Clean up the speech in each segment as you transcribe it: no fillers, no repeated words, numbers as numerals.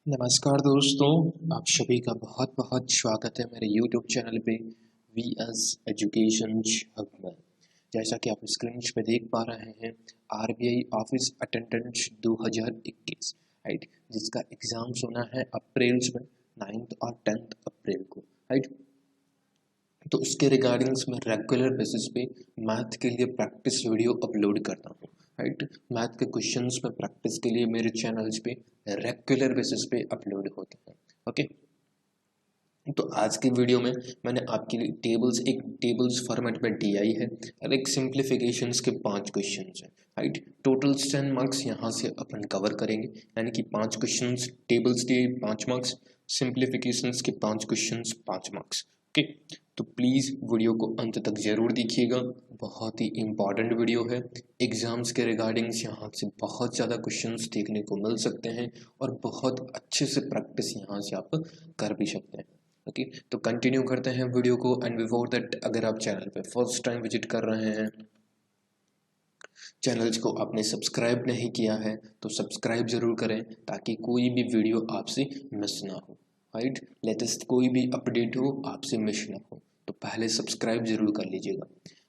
नमस्कार दोस्तों, आप सभी का बहुत बहुत स्वागत है मेरे YouTube चैनल पे VS एजुकेशन हब में। जैसा कि आप स्क्रीन पे देख पा रहे हैं, RBI ऑफिस अटेंडेंस 2021 राइट, जिसका एग्जाम्स होना है अप्रैल में 9th और 10th अप्रैल को राइट। तो उसके रिगार्डिंग्स में रेगुलर बेसिस पे मैथ के लिए प्रैक्टिस वीडियो अपलोड करता हूँ राइट। मैथ के क्वेश्चंस में प्रैक्टिस के लिए मेरे चैनल्स पे रेगुलर बेसिस पे अपलोड होते हैं। ओके, तो आज की वीडियो में मैंने आपके लिए एक टेबल्स फॉर्मेट में DI है और एक सिंप्लीफिकेशंस के 5 क्वेश्चंस हैं राइट। टोटल 10 मार्क्स यहाँ से अपन कवर करेंगे, यानी कि 5 क्वेश्चंस टेबल्स दिए 5 मार्क्स, सिंप्लीफिकेशंस के 5 क्वेश्चंस 5 मार्क्स। ओके, तो प्लीज़ वीडियो को अंत तक जरूर देखिएगा, बहुत ही इम्पॉर्टेंट वीडियो है। एग्जाम्स के रिगार्डिंग्स यहाँ से बहुत ज़्यादा क्वेश्चंस देखने को मिल सकते हैं और बहुत अच्छे से प्रैक्टिस यहाँ से आप कर भी सकते हैं। ओके, तो कंटिन्यू करते हैं वीडियो को। एंड बिफोर दैट, अगर आप चैनल पे फर्स्ट टाइम विजिट कर रहे हैं, चैनल्स को आपने सब्सक्राइब नहीं किया है तो सब्सक्राइब जरूर करें ताकि कोई भी वीडियो आपसे मिस ना हो राइट। लेटेस्ट कोई भी अपडेट हो आपसे मिस ना हो, तो पहले सब्सक्राइब जरूर कर लीजिएगा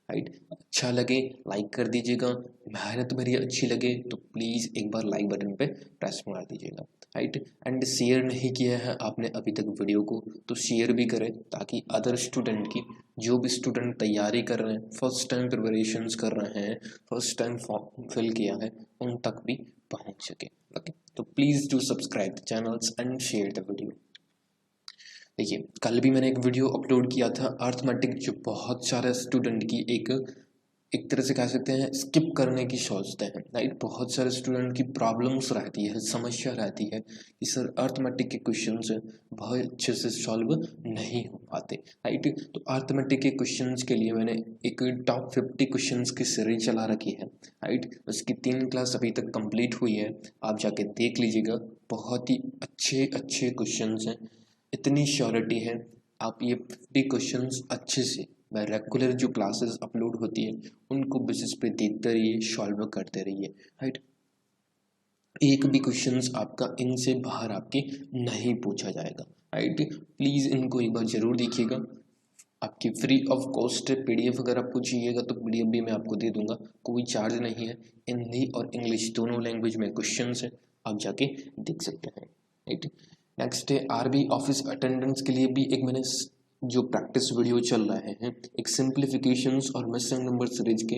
राइट। अच्छा लगे लाइक कर दीजिएगा, मेहनत मेरी अच्छी लगे तो प्लीज़ एक बार लाइक बटन पे प्रेस मार दीजिएगा राइट। एंड शेयर नहीं किया है आपने अभी तक वीडियो को तो शेयर भी करें ताकि अदर स्टूडेंट की, जो भी स्टूडेंट तैयारी कर रहे हैं, फर्स्ट टाइम प्रिपरेशंस कर रहे हैं, फर्स्ट टाइम फॉर्म फिल किया है, उन तक भी पहुंच सके। ओके, तो please do subscribe the channels and share the video. देखिए, कल भी मैंने एक वीडियो अपलोड किया था अर्थमेटिक, जो बहुत सारे स्टूडेंट की एक तरह से कह सकते हैं स्किप करने की सोचते हैं राइट। बहुत सारे स्टूडेंट की प्रॉब्लम्स रहती है, समस्या रहती है कि सर अर्थमेटिक के क्वेश्चंस बहुत अच्छे से सॉल्व नहीं हो पाते राइट। तो अर्थमेटिक के क्वेश्चंस के लिए मैंने एक टॉप 50 क्वेश्चंस की सीरीज चला रखी है राइट। उसकी 3 क्लास अभी तक कंप्लीट हुई है, आप जाके देख लीजिएगा। बहुत ही अच्छे अच्छे क्वेश्चंस हैं, इतनी श्योरिटी है आप ये 50 क्वेश्चंस अच्छे से, मैं रेगुलर जो क्लासेस अपलोड होती है उनको बेसिस पे देखते रहिए, सॉल्व करते रहिए राइट। एक भी क्वेश्चंस आपका इनसे बाहर आपके नहीं पूछा जाएगा राइट। प्लीज़ इनको एक बार जरूर देखिएगा। आपकी फ्री ऑफ कॉस्ट PDF अगर आपको चाहिएगा तो PDF भी मैं आपको दे दूंगा, कोई चार्ज नहीं है। हिंदी और इंग्लिश दोनों लैंग्वेज में क्वेश्चंस हैं, आप जाके देख सकते हैं राइट। नेक्स्ट है RBI ऑफिस अटेंडेंस के लिए भी एक मैंने जो प्रैक्टिस वीडियो चल रहे हैं, एक सिंप्लीफिकेशंस और मिसिंग नंबर सीरीज के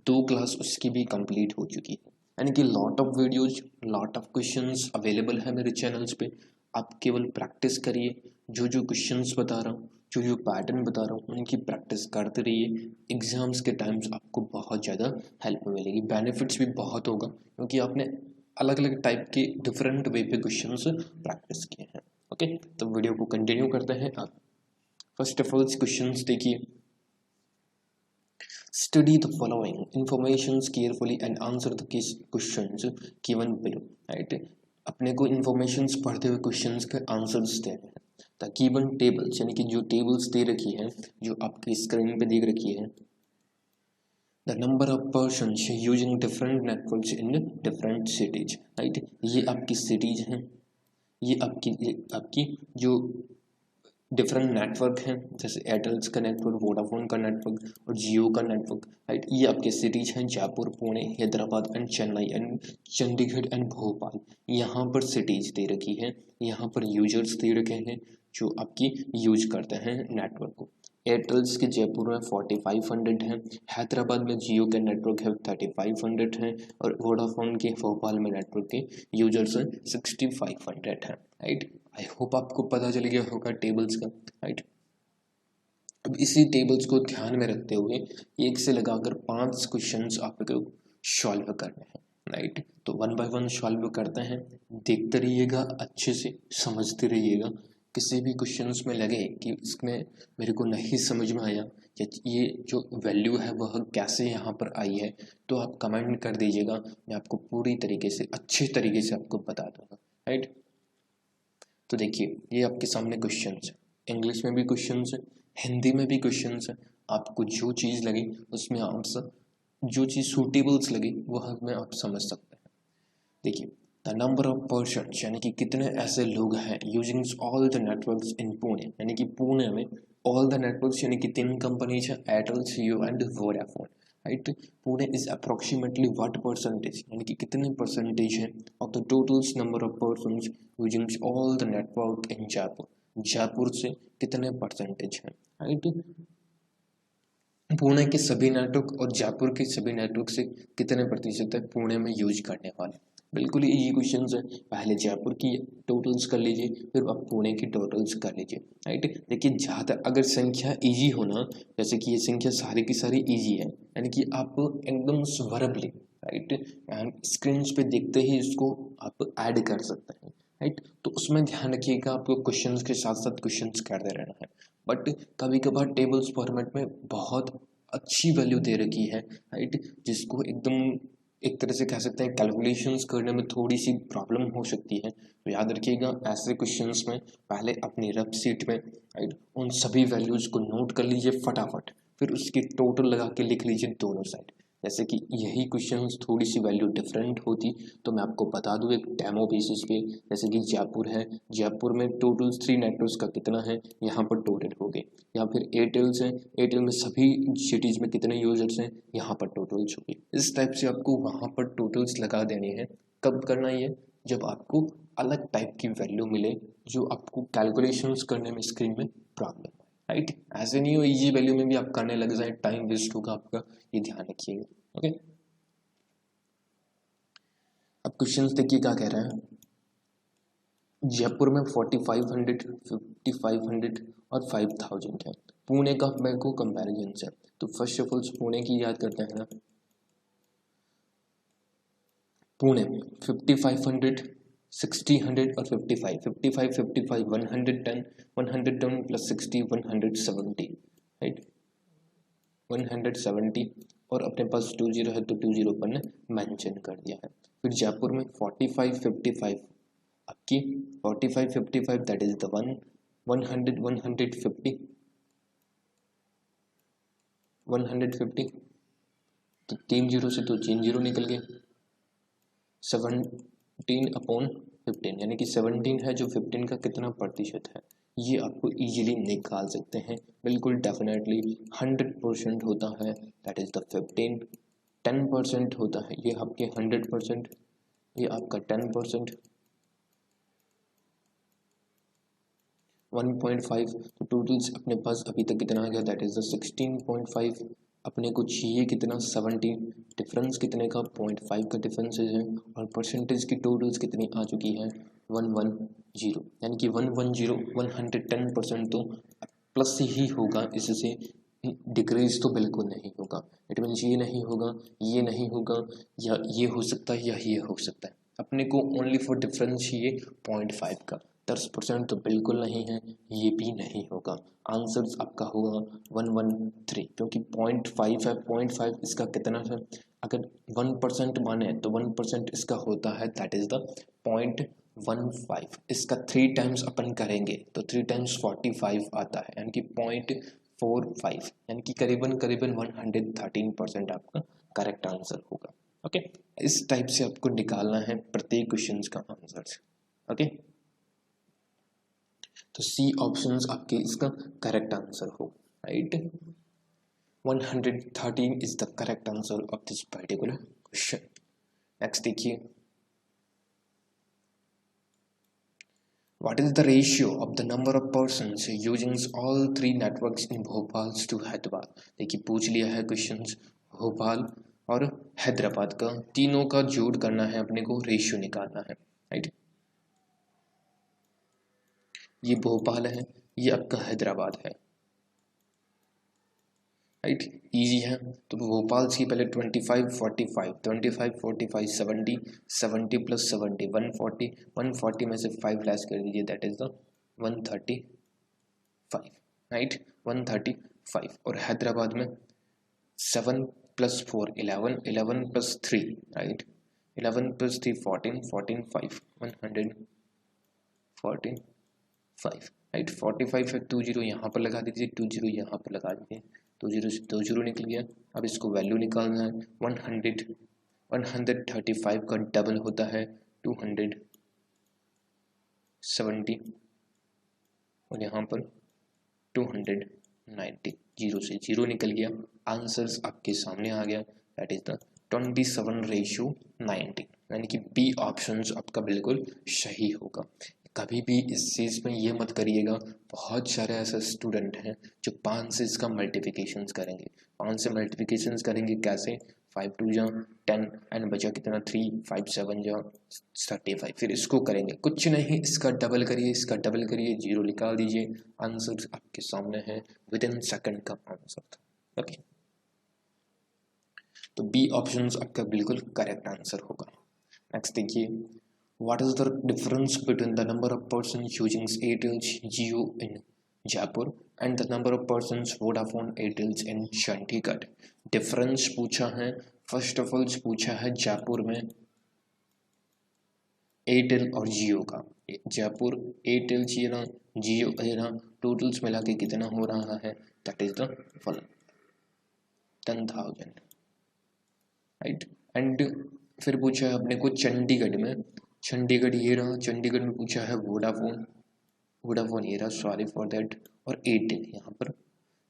2 क्लास उसकी भी कंप्लीट हो चुकी है, यानी कि lot of videos, lot of questions available है मेरे चैनल्स पे। आप केवल प्रैक्टिस करिए, जो जो क्वेश्चंस बता रहा हूँ, जो जो पैटर्न बता रहा हूँ, उनकी प्रैक्टिस करते रहिए। एग्जाम्स के टाइम्स आपको बहुत ज़्यादा हेल्प मिलेगी, बेनिफिट्स भी बहुत होगा क्योंकि आपने अलग अलग टाइप के डिफरेंट वे पे क्वेश्चंस प्रैक्टिस किए हैं। ओके, तो वीडियो को कंटिन्यू करते हैं। आप फर्स्ट ऑफ ऑल क्वेश्चंस देखिए। Study the following informations carefully and answer the questions given below right। अपने को informations पढ़ते हुए questions के answers देने हैं। The given tables यानी कि जो tables दे रखी है, जो आपकी स्क्रीन पे देख रखी है, the number of persons using different networks in different cities right। ये आपकी cities हैं, ये आपकी जो डिफरेंट नेटवर्क हैं, जैसे एयरटेल्स का नेटवर्क, वोडाफोन का नेटवर्क और जियो का नेटवर्क राइट। ये आपके सिटीज हैं Jaipur, Pune, Hyderabad and Chennai and Chandigarh and Bhopal. यहाँ पर सिटीज दे रखी है, यहाँ पर यूजर्स दे रखे हैं जो आपकी यूज करते हैं नेटवर्क को। एयरटेल्स के जयपुर में 4500 हैं, हैदराबाद में जियो के नेटवर्क है 3500 हैं और वोडाफोन के भोपाल में नेटवर्क के यूजर्स 6500 हैं राइट। आई होप आपको पता चल गया होगा टेबल्स का राइट। अब इसी टेबल्स को ध्यान में रखते हुए एक से लगाकर 5 क्वेश्चंस आपको सॉल्व करने हैं राइट। तो 1 बाय 1 सॉल्व करते हैं, देखते रहिएगा, अच्छे से समझते रहिएगा। किसी भी क्वेश्चंस में लगे कि इसमें मेरे को नहीं समझ में आया या ये जो वैल्यू है वह कैसे यहाँ पर आई है, तो आप कमेंट कर दीजिएगा, मैं आपको पूरी तरीके से अच्छे तरीके से आपको बता दूंगा राइट। तो देखिए, ये आपके सामने क्वेश्चंस है, इंग्लिश में भी क्वेश्चंस है, हिंदी में भी क्वेश्चंस है। आपको जो चीज़ लगे उसमें आंसर, जो चीज़ सूटेबल्स लगे वह में आप समझ सकते हैं। देखिए, द नंबर ऑफ पर्सन्स यानी कि कितने ऐसे लोग हैं यूजिंग ऑल द नेटवर्क्स इन पुणे, यानी कि पुणे में ऑल द नेटवर्क्स यानी कि 3 कंपनीज हैं, Airtel, Jio and Vodafone, right. Pune is approximately what percentage, यानी कि कितने परसेंटेज है of the totals number of persons using all the network इन जयपुर, जयपुर से कितने परसेंटेज हैं, राइट। पुणे के सभी नेटवर्क और जयपुर के सभी नेटवर्क से कितने प्रतिशत है पुणे में यूज करने वाले। बिल्कुल इजी क्वेश्चन है, पहले जयपुर की टोटल्स कर लीजिए फिर आप पुणे की टोटल्स कर लीजिए, राइट। देखिए जहाँ तक अगर संख्या इजी हो ना, जैसे कि ये संख्या सारी की सारी इजी है, यानी कि आप एकदम स्वरबली, राइट, एंड स्क्रीन पे देखते ही इसको आप ऐड कर सकते हैं, राइट। तो उसमें ध्यान रखिएगा आपको क्वेश्चंस के साथ साथ क्वेश्चंस करते रहना है, बट कभी कभार टेबल्स फॉर्मेट में बहुत अच्छी वैल्यू दे रखी है, राइट, जिसको एकदम एक तरह से कह सकते हैं कैलकुलेशंस करने में थोड़ी सी प्रॉब्लम हो सकती है। तो याद रखिएगा ऐसे क्वेश्चंस में पहले अपनी रफ शीट में, राइट, उन सभी वैल्यूज़ को नोट कर लीजिए फटाफट, फिर उसकी टोटल लगा के लिख लीजिए दोनों साइड। जैसे कि यही क्वेश्चंस थोड़ी सी वैल्यू डिफरेंट होती तो मैं आपको बता दूं एक डेमो बेसिस पे, जैसे कि जयपुर है, जयपुर में टोटल 3 नेटवर्क्स का कितना है यहाँ पर टोटल हो गए, या फिर एयरटेल्स हैं, एयरटेल में सभी सिटीज़ में कितने यूजर्स हैं यहाँ पर टोटल्स हो गए। इस टाइप से आपको वहाँ पर टोटल्स लगा देने हैं। कब करना ये, जब आपको अलग टाइप की वैल्यू मिले जो आपको कैलकुलेशंस करने में स्क्रीन में प्रॉब्लम, राइट। ऐसे नहीं हो इजी वैल्यू में भी आप करने लग जाए, टाइम वेस्ट होगा आपका, ये ध्यान रखिएगा, ओके। अब क्वेश्चन देखिए क्या कह रहा है, जयपुर में 4500, 5500 और 5000 है, पुणे का मेरे को कंपैरिजन है। तो फर्स्ट ऑफ ऑल पुणे की याद करते हैं ना, पुणे में 5500, 60, 100 और 55, 55, 55, 110, 110 प्लस 60, 170, राइट, 170, और अपने पास 20 है तो 20 अपन ने मेंशन कर दिया है। फिर जयपुर में 45, 55 आपकी 45, 55 दैट इज द 100, 150, 150, तो 3 जीरो से तो 3 जीरो निकल गए, 17/15 यानी कि 17 है जो 15 का कितना प्रतिशत है, ये आपको इजीली निकाल सकते हैं, बिल्कुल डेफिनेटली 100% होता है दैट इज द 15, 10% होता है ये आपके 100%, ये आपका 10%, 1.5, तो टोटल्स अपने पास अभी तक कितना आ गया दैट इज द 16.5, अपने को चाहिए कितना 17, डिफरेंस कितने का 0.5 का डिफरेंस है, और परसेंटेज की टोटल्स कितनी आ चुकी है 110, यानी कि 110 110% तो प्लस ही होगा, इससे डिक्रीज तो बिल्कुल नहीं होगा। इट मीन्स ये नहीं होगा, ये नहीं होगा, या ये हो सकता है या ये हो सकता है, अपने को ओनली फॉर डिफरेंस चाहिए 0.5 का, 10% तो बिल्कुल नहीं है, ये भी नहीं होगा। आंसर आपका होगा 113, क्योंकि 0.5 है, 0.5 इसका कितना है, अगर 1% माने तो 1% इसका होता है दैट इज द 0.15, इसका 3 टाइम्स अपन करेंगे तो 3 टाइम्स 45 आता है, यानी कि 0.45, यानी कि करीबन करीबन 113% आपका करेक्ट आंसर होगा, ओके। इस टाइप से आपको निकालना है प्रत्येक क्वेश्चन का आंसर, ओके। तो सी ऑप्शंस आपके इसका करेक्ट आंसर हो, right. 113 is the correct answer of this particular question. Next देखिए, what is the ratio of the number of persons using all 3 networks in Bhopal to Hyderabad. देखिए पूछ लिया है क्वेश्चंस, भोपाल और हैदराबाद का तीनों का जोड़ करना है, अपने को रेशियो निकालना है, राइट। ये भोपाल है, ये आपका हैदराबाद है, राइट, इजी है। तो भोपाल से पहले 25, 45, 25, 45, 70, 70 प्लस 70 140, 140 में से 5 लेस कर दीजिए दैट इज द 135, राइट, 135। और हैदराबाद में 7 plus 4 11, 11 plus 3, right, 11 plus 3 14, 14 5 114 5, right. 45 है, 20 यहाँ पर लगा दीजिए, 20 यहाँ पर लगा दीजिए, 20 से 20 निकल गया। अब इसको वैल्यू निकालना है, 135 का डबल होता है 270 और यहाँ पर 290, जीरो से जीरो निकल गया, आंसर्स आपके सामने आ गया, दैट इज द 27:90, यानी कि बी ऑप्शन आपका बिल्कुल सही होगा। कभी भी इस चीज़ में ये मत करिएगा, बहुत सारे ऐसे स्टूडेंट हैं जो 5 से इसका मल्टीप्लिकेशंस करेंगे, 5 से मल्टीप्लिकेशंस करेंगे कैसे, 5 2 जा 10 एंड बचा कितना 3, 5 7 जा 35, फिर इसको करेंगे, कुछ नहीं, इसका डबल करिए, इसका डबल करिए, जीरो निकाल दीजिए, आंसर आपके सामने है, विद इन सेकंड का आंसर था। ओके, तो बी ऑप्शन आपका बिल्कुल करेक्ट आंसर होगा। नेक्स्ट देखिए, what is the difference between the number of persons using Airtel Jio in Jaipur and the number of persons Vodafone Airtels in Chandigarh. Difference पूछा है, फर्स्ट ऑफ ऑल पूछा है जयपुर में एयरटेल और जियो का, जयपुर एयरटेल जियो टोटल्स मिला के कितना हो रहा है, that is the 10,000, right. And फिर पूछा है अपने को चंडीगढ़ में, चंडीगढ़ ये रहा, चंडीगढ़ में पूछा है वोडाफोन ये रहा, सॉरी फॉर दैट, और एयरटेल यहाँ पर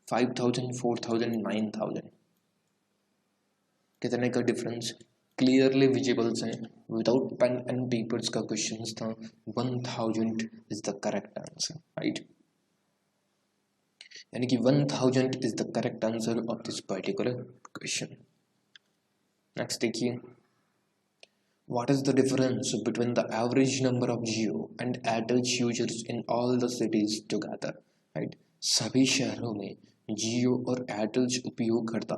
5,000 4,000 9,000, कितने का डिफरेंस क्लियरली विजिबल्स हैं, विदाउट पेन एंड पेपर्स का क्वेश्चन था, 1000 is the correct answer, right, यानी कि 1000 is the correct answer of this particular question. Next देखिए, what is the difference between the average number of Jio and Airtel users in all the cities together, right, सभी शहरों में जियो और Airtel उपयोग करता,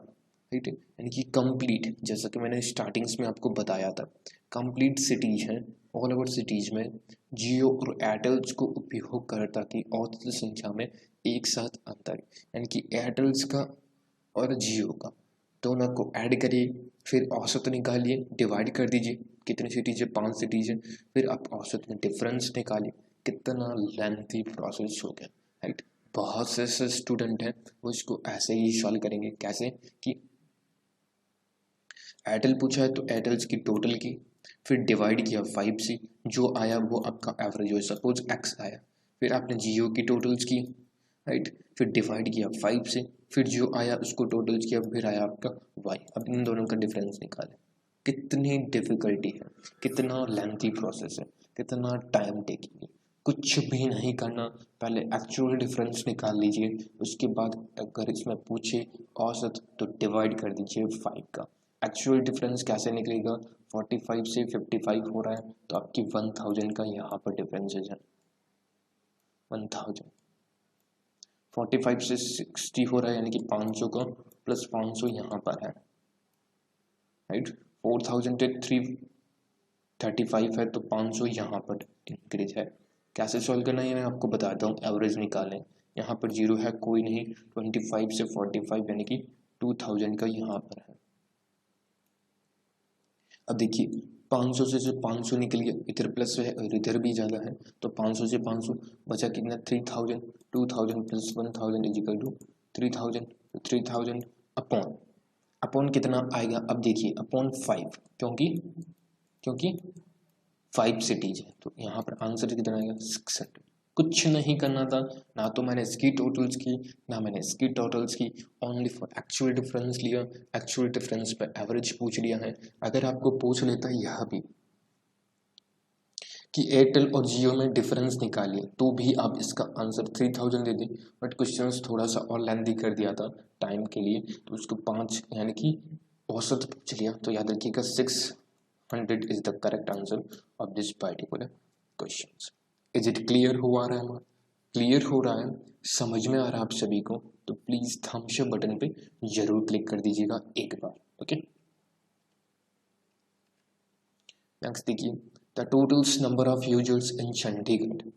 right, यानी कि कंप्लीट, जैसा कि मैंने स्टार्टिंग्स में आपको बताया था, कंप्लीट सिटीज हैं, ऑल ओवर सिटीज में जियो और एयरटेल को उपयोग करता की औसत संख्या में एक साथ अंतर, यानी कि एयरटेल्स का और जियो का दोनों को ऐड करिए, फिर औसत निकालिए, डिवाइड कर दीजिए, कितनी सिटीज है, 5 सिटीज है, फिर आप औसत में डिफरेंस निकालिए, कितना लेंथी प्रोसेस हो गया, राइट। बहुत से स्टूडेंट हैं वो इसको ऐसे ही सॉल्व करेंगे, कैसे कि एयरटेल पूछा है तो एयरटेल्स की टोटल की, फिर डिवाइड किया 5 से, जो आया वो आपका एवरेज हो, सपोज x आया, फिर आपने जियो की टोटल्स की, राइट, फिर डिवाइड किया 5 से, फिर जो आया उसको टोटल्स किया, फिर आया आपका y, अब इन दोनों का डिफरेंस निकालें, कितनी डिफिकल्टी है, कितना लेंथी प्रोसेस है, कितना टाइम टेकिंग है, कुछ भी नहीं करना, पहले एक्चुअल डिफरेंस निकाल लीजिए, उसके बाद अगर इसमें पूछे औसत तो डिवाइड कर दीजिए 5 का, एक्चुअल डिफरेंस कैसे निकलेगा, 45 से 55 हो रहा है तो आपकी 1000 का यहाँ पर डिफरेंस है, 1000, 45 से 60 हो रहा है, यानी कि 500 का प्लस 500 यहाँ पर है, राइट, 4000 से 335 है तो 500 यहाँ पर इंक्रीज है। कैसे सॉल्व करना है मैं आपको बताता हूँ, एवरेज निकालें, यहाँ पर जीरो है कोई नहीं, 25 से 45 यानी कि 2000 का यहाँ पर है। अब देखिए 500 से 500 निकल गया, इधर प्लस है और इधर भी ज़्यादा है, तो 500 से 500 बचा कितना, 3000, 2000 plus 1000 is equal to 3000, 3000 upon कितना आएगा, अब देखिए अपॉन 5, क्योंकि 5 सिटीज है, तो यहाँ पर आंसर कितना आएगा 600। कुछ नहीं करना था, ना तो मैंने इसकी टोटल्स की ना मैंने इसकी टोटल्स की, ओनली फॉर एक्चुअल डिफरेंस लिया, एक्चुअल डिफरेंस पे एवरेज पूछ लिया है। अगर आपको पूछ लेता यह भी कि एयरटेल और जियो में डिफरेंस निकालिए तो भी आप इसका आंसर 3000 दे दें, बट क्वेश्चन थोड़ा सा और लेंथी कर दिया था टाइम के लिए, तो उसको 5 यानी कि औसत पूछ लिया, तो याद रखिएगा 600 is the correct answer of this particular question. Is it clear हुआ रहा है, क्लियर हो रहा है, समझ में आ रहा है आप सभी को, तो प्लीज थम्स अप बटन पे जरूर क्लिक कर दीजिएगा एक बार, ओके। नेक्स्ट देखिए, the totals number of users in Chandigarh,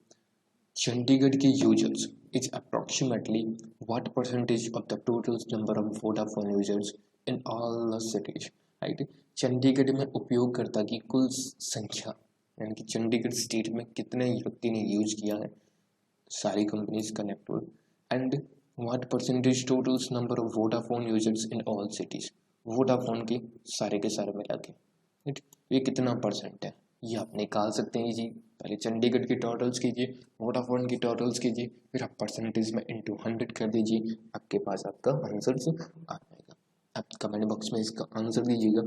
Chandigarh के users is approximately what percentage of the totals number of Vodafone users in all the cities, right. Chandigarh में उपयोगकर्ता की कुल संख्या, यानी कि चंडीगढ़ स्टेट में कितने व्यक्ति ने यूज किया है सारी कंपनीज का network, and what percentage totals number of Vodafone users in all cities, Vodafone के सारे मिला के, राइट, ये कितना परसेंट है ये आप निकाल सकते हैं जी। पहले चंडीगढ़ की टोटल्स कीजिए, वोडाफोन की टोटल्स कीजिए, फिर आप परसेंटेज में इंटू 100 कर दीजिए, आपके पास आपका आंसर आ जाएगा। आप कमेंट बॉक्स में इसका आंसर दीजिएगा।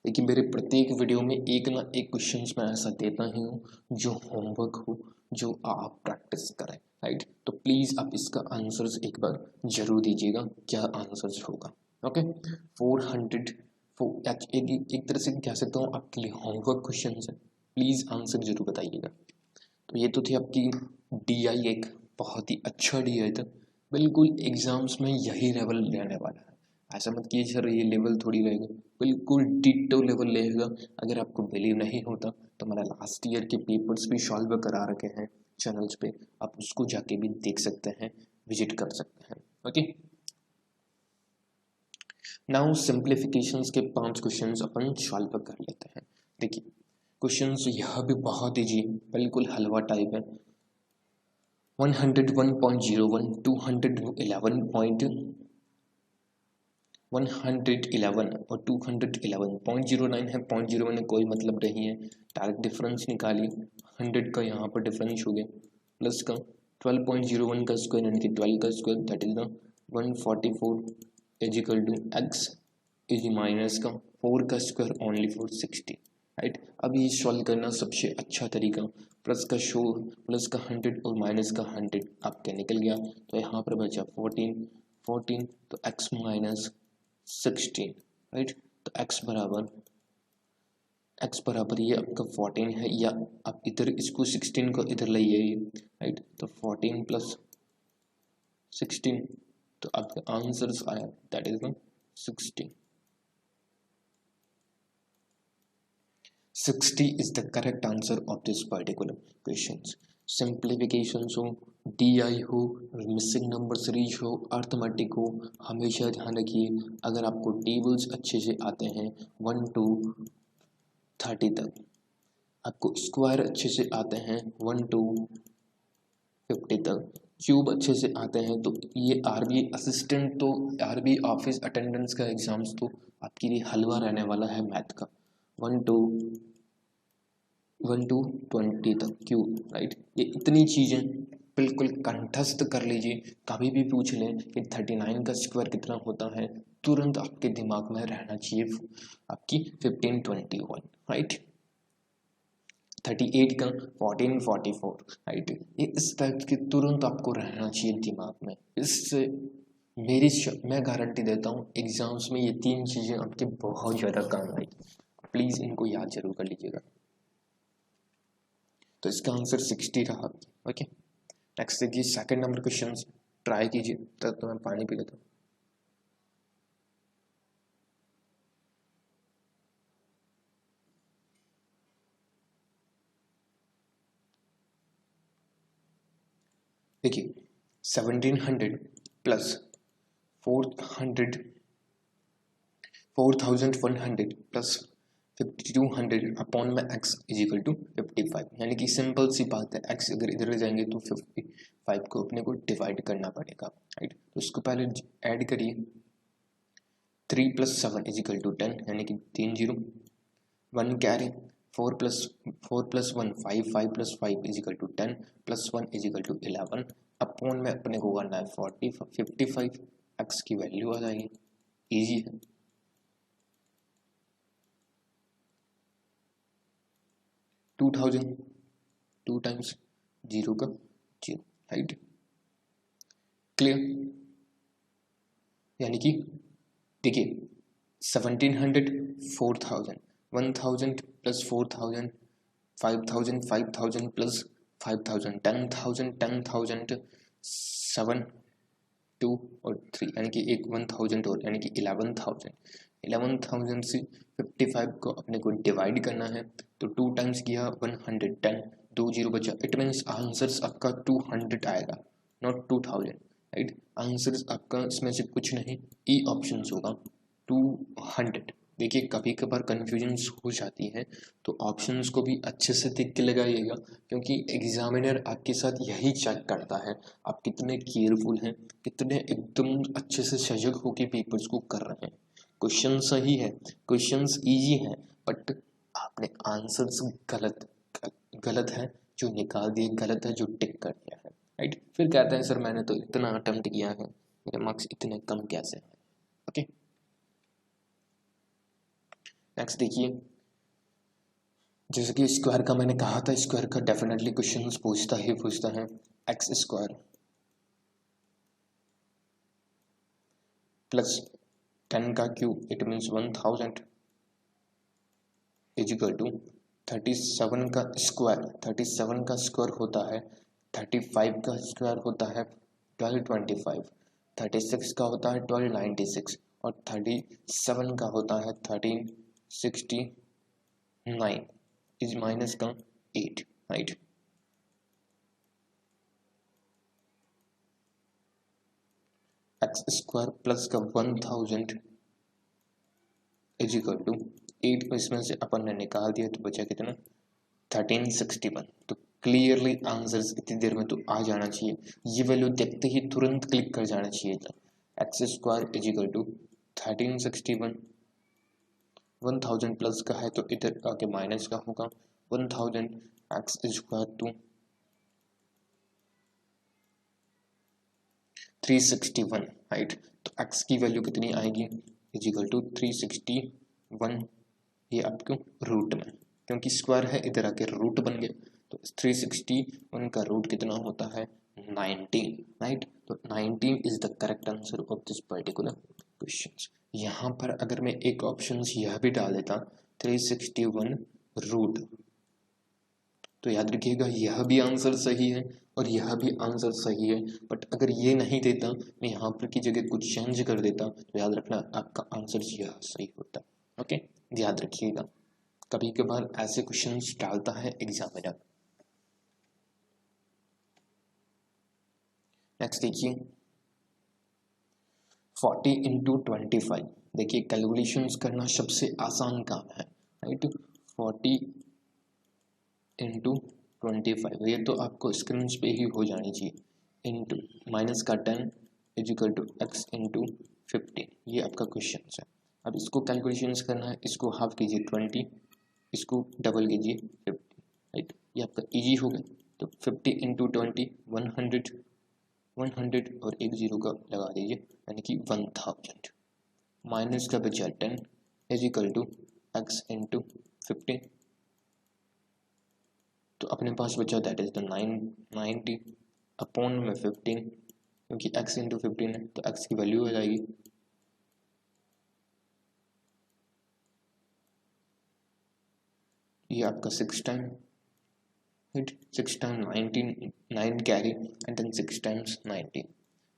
लेकिन मेरे प्रत्येक वीडियो में एक ना एक क्वेश्चंस मैं ऐसा देता ही हूँ जो होमवर्क हो, जो आप प्रैक्टिस करें, राइट। तो प्लीज़ आप इसका आंसर्स एक बार जरूर दीजिएगा, क्या आंसर्स होगा। ओके, 400 एक तरह से कह सकता हूँ आपके लिए होमवर्क क्वेश्चन है, प्लीज़ आंसर जरूर बताइएगा। तो ये तो थी आपकी DI, एक बहुत ही अच्छा DI था, बिल्कुल एग्जाम्स में यही लेवल रहने वाला है। ऐसा मत कीजिए सर ये लेवल थोड़ी रहेगा, बिल्कुल डिट्टो लेवल लेगा। अगर आपको बिलीव नहीं होता तो मैंने लास्ट ईयर के पेपर्स भी सॉल्व करा रखे हैं चैनल्स पे, आप उसको जाके भी देख सकते हैं, विजिट कर सकते हैं। ओके, नाउ सिंप्लीफिकेशंस के 5 क्वेश्चंस अपन सॉल्व कर लेते हैं। देखिए क्वेश्चंस यह भी बहुत ही बिल्कुल हलवा टाइप है। 101.01, 111 और 211.09 है। 0.01 में कोई मतलब नहीं है, डायरेक्ट डिफरेंस निकालिए। 100 का यहाँ पर डिफरेंस हो गया, प्लस का 12.01 का स्क्वायर यानी कि 12 का square, that is the 144 is equal to X is minus का 4 का स्क्वायर ओनली फॉर 60, राइट। अब ये सॉल्व करना सबसे अच्छा तरीका, प्लस का 100 और माइनस का 100 आपके निकल गया, तो यहाँ पर बचा 14 तो x माइनस 16, राइट। तो x बराबर ये आपका 14 है, या आप इधर इसको 16 को इधर लाइए, राइट। तो 14 प्लस 16, तो आपका आंसर आया that is 60। 60 is the correct answer of this particular questions। Simplifications हो, DI हो, मिसिंग नंबर सीरीज हो, अर्थमेटिक हो, हमेशा ध्यान रखिए अगर आपको टेबल्स अच्छे से आते हैं 1 to 30 तक, आपको स्क्वायर अच्छे से आते हैं 1 to 50 तक, क्यूब अच्छे से आते हैं, तो ये RBI असिस्टेंट तो RBI ऑफिस अटेंडेंस का एग्जाम्स तो आपके लिए हलवा रहने वाला है मैथ का। 1 to 20 तक क्यूब, राइट। ये इतनी चीज़ें बिल्कुल कंठस्थ कर लीजिए, कभी भी पूछ लें कि 39 का स्क्वायर कितना होता है, तुरंत आपके दिमाग में रहना चाहिए आपकी 1521, राइट। 38 का 1444, राइट। ये इस टाइप के तुरंत आपको रहना चाहिए दिमाग में। इससे मैं गारंटी देता हूँ एग्जाम्स में ये 3 चीज़ें आपके बहुत ज़्यादा काम आएगी, प्लीज़ इनको याद जरूर कर लीजिएगा। तो इसका आंसर 60 रहा। ओके, नेक्स्ट देखिए सेकंड नंबर क्वेश्चन ट्राई कीजिए, तब तो मैं पानी पी लेता हूँ। देखिए 1700 प्लस 4100 प्लस 5200 अपॉन में x इज इक्वल टू 55, यानी कि सिंपल सी बात है, x अगर इधर जाएंगे तो 55 को अपने को डिवाइड करना पड़ेगा, राइट। तो इसको पहले ऐड करिए, 3 + 7 इज इक्वल टू 10, यानी कि 3 0, 1 carry, 4 + 1 5, 5 + 5 is equal to 10, plus 1 is equal to 11, upon में अपने को करना है 40 55, x की वैल्यू आ जाएगी, इजी है। टू 2 0 का 0, राइट, क्लियर। यानी कि देखिए 1700 4000, 1000 प्लस 4000, 5000 5000 प्लस 5000, 10,000 7 2 और 3, यानी कि एक 1000 और, यानी कि 11,000 से 55 को अपने को डिवाइड करना है, तो 2 टाइम्स किया 110, 2 0 बचा, इट मीन्स आंसर्स आपका 200 आएगा, नॉट 2000, राइट। आंसर्स आपका इसमें से कुछ नहीं, ई ऑप्शन होगा 200। देखिए कभी कभार कन्फ्यूजन हो जाती है, तो ऑप्शंस को भी अच्छे से देख के लगाइएगा, क्योंकि एग्जामिनर आपके साथ यही चेक करता है आप कितने केयरफुल हैं, कितने एकदम अच्छे से सजग होकर पेपर्स को कर रहे हैं। क्वेश्चन सही है, क्वेश्चंस इजी है, बट आपने आंसर्स गलत है जो निकाल दिए, गलत है जो टिक कर दिया है, राइट। फिर कहते हैं सर मैंने तो इतना अटेम्प्ट किया है, मेरे मार्क्स इतने कम कैसे हैं। ओके, नेक्स्ट देखिए, जैसे कि स्क्वायर का मैंने कहा था, स्क्वायर का डेफिनेटली क्वेश्चन पूछता है। एक्स स्क्वायर प्लस 10 का cube, it means 1000 is equal to 37 का स्क्वायर। 37 का स्क्वायर होता है 35 का स्क्वायर होता है 1225, 36 का होता है 1296 और 37 का होता है 1369 इज माइनस का 8, राइट। एक्स स्क्वायर प्लस का 1000 इज इक्वल टू 8 को इसमें से अपन ने निकाल दिया तो बचा कितना 1361। तो क्लियरली आंसर्स इतनी देर में तो आ जाना चाहिए, ये वैल्यू देखते ही तुरंत क्लिक कर जाना चाहिए था। X square is equal to 1361, 1000 plus का है तो इधर आके माइनस का होगा 1000 एक्स स्क्वायर टू 361, राइट। तो x की वैल्यू कितनी आएगी इज इक्वल टू 361, ये आपको रूट में, क्योंकि स्क्वायर है इधर आके रूट बन गया, तो 361 का रूट कितना होता है 19, राइट। तो 19 is the correct answer of this particular question. यहाँ पर अगर मैं एक ऑप्शन यह भी डाल देता 361 रूट, तो याद रखिएगा यह भी आंसर सही है और यह भी आंसर सही है, बट अगर ये नहीं देता, मैं यहाँ पर की जगह कुछ चेंज कर देता, तो याद रखना आपका आंसर यह सही होता। ओके, याद रखिएगा, कभी कभार ऐसे क्वेश्चंस डालता है एग्जामिनर। नेक्स्ट देखिए 40 इंटू 25, देखिए कैलकुलेशंस करना सबसे आसान काम है, राइट। 40 इंटू 25, ये तो आपको स्क्रीन पे ही हो जानी चाहिए, इंटू माइनस का 10 इजिकल टू एक्स इंटू 15, ये आपका क्वेश्चन है। अब इसको कैलकुलेशंस करना है, इसको हाफ कीजिए 20, इसको डबल कीजिए 50, राइट, ये आपका इजी हो गया। तो 50 इंटू 20 100 और एक जीरो का लगा दीजिए, यानी कि 1000 माइनस का बचा 10 इजिकल टू एक्स इंटू 15, तो अपने पास बचा दैट इज द 90 अपॉन में 15, क्योंकि x इंटू 15 है तो x की वैल्यू हो जाएगी ये आपका 6 time, right, 6 time 19, 9 carry and then 6 times 19,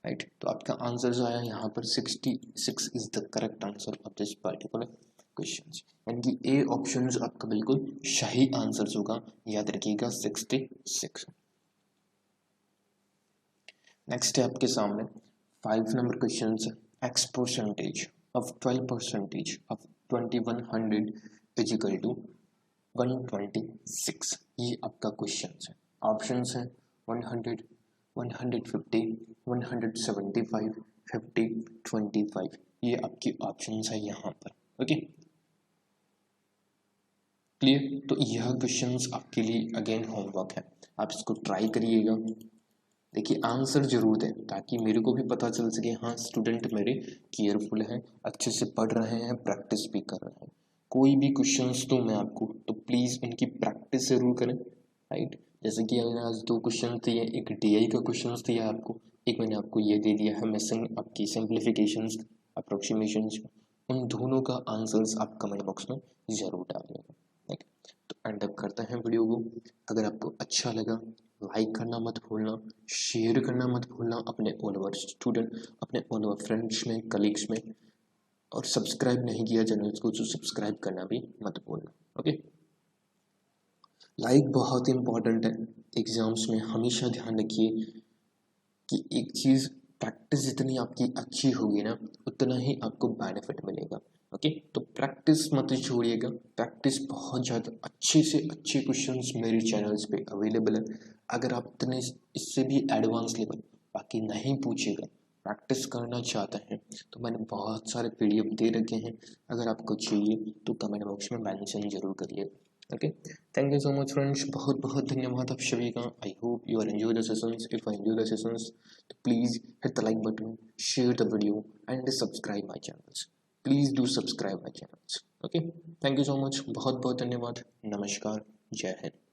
राइट। तो आपका आंसर आया यहाँ पर 66 is the correct answer of this particular question, यानी कि ए ऑप्शन आपका बिल्कुल सही आंसर होगा, याद रखिएगा 66। नेक्स्ट है आपके सामने 5 नंबर क्वेश्चन है, X percentage of 12% of 2100 is equal to 126, ये आपका क्वेश्चन है। ऑप्शंस हैं 100, 150, 175, 50, 25, ये आपकी ऑप्शंस है यहाँ पर। Okay, clear. तो यह क्वेश्चंस आपके लिए अगेन होमवर्क है, आप इसको ट्राई करिएगा। देखिए आंसर जरूर दें ताकि मेरे को भी पता चल सके हाँ स्टूडेंट मेरे केयरफुल हैं, अच्छे से पढ़ रहे हैं, प्रैक्टिस भी कर रहे हैं। कोई भी क्वेश्चंस तो मैं आपको, तो प्लीज़ उनकी प्रैक्टिस जरूर करें, राइट। जैसे कि मैंने आज 2 क्वेश्चन दिए, एक DI का क्वेश्चन दिया आपको, एक मैंने आपको ये दे दिया है मिसिंग आपकी सिंप्लीफिकेशंस अप्रोक्सीमेशंस, उन दोनों का आंसर्स आप कमेंट बॉक्स में ज़रूर डालिएगा, ठीक। तो एंड अप करते हैं वीडियो को। अगर आपको अच्छा लगा लाइक करना मत भूलना, शेयर करना मत भूलना अपने ऑल ओवर स्टूडेंट, अपने ऑल ओवर फ्रेंड्स में, कलीग्स में, और सब्सक्राइब नहीं किया चैनल को तो सब्सक्राइब करना भी मत भूलना। ओके, लाइक बहुत इंपॉर्टेंट है एग्जाम्स में, हमेशा ध्यान रखिए कि एक चीज़ प्रैक्टिस जितनी आपकी अच्छी होगी ना उतना ही आपको बेनिफिट मिलेगा। ओके, तो प्रैक्टिस मत छोड़िएगा, प्रैक्टिस बहुत ज़्यादा अच्छे से अच्छे क्वेश्चंस मेरे चैनल्स पे अवेलेबल है। अगर आप इतने इससे भी एडवांस लेवल बाकी नहीं पूछेगा, प्रैक्टिस करना चाहते हैं तो मैंने बहुत सारे PDF दे रखे हैं, अगर आपको चाहिए तो कमेंट बॉक्स में मेंशन जरूर करिए। Okay, thank you so much friends, बहुत बहुत धन्यवाद आप सभी का। I hope you are enjoy the sessions. If I enjoy the sessions तो please hit the like button, share the video and subscribe my channels. Please do subscribe my channels. Okay, thank you so much, बहुत बहुत धन्यवाद। नमस्कार, जय हिंद।